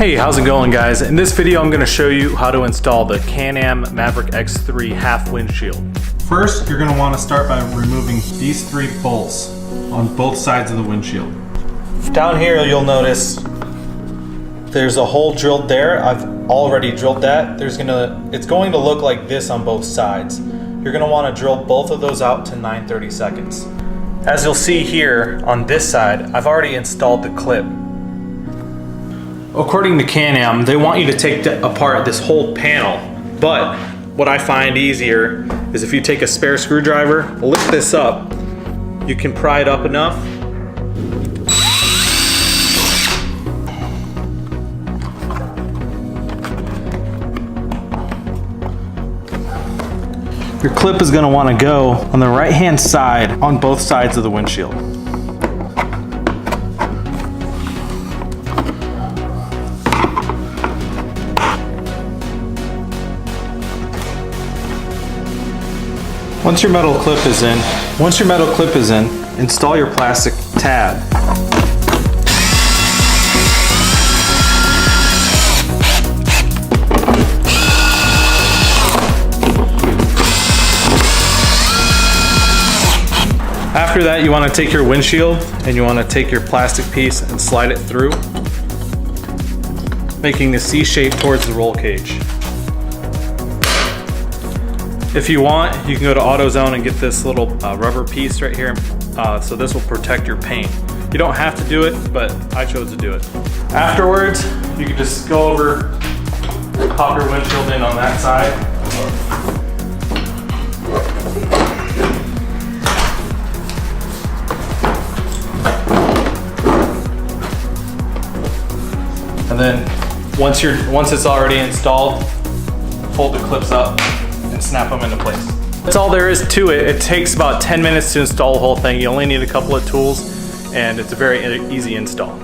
Hey, how's it going guys? In this video I'm going to show you how to install the Can-Am Maverick X3 half windshield. First, you're going to want to start by removing these 3 bolts on both sides of the windshield. Down here you'll notice there's a hole drilled there. I've already drilled that. It's going to look like this on both sides. You're going to want to drill both of those out to 9/32. As you'll see here on this side, I've already installed the clip. According to Can-Am, they want you to take apart this whole panel, but what I find easier is if you take a spare screwdriver, lift this up, you can pry it up enough. Your clip is going to want to go on the right hand side on both sides of the windshield. Once your metal clip is in, install your plastic tab. After that, you want to take your windshield and you want to take your plastic piece and slide it through, making the C shape towards the roll cage. If you want, you can go to AutoZone and get this little rubber piece right here, so this will protect your paint. You don't have to do it, but I chose to do it. Afterwards, you can just go over, pop your windshield in on that side. And then once it's already installed, fold the clips up and snap them into place. That's all there is to it. It takes about 10 minutes to install the whole thing. You only need a couple of tools and it's a very easy install.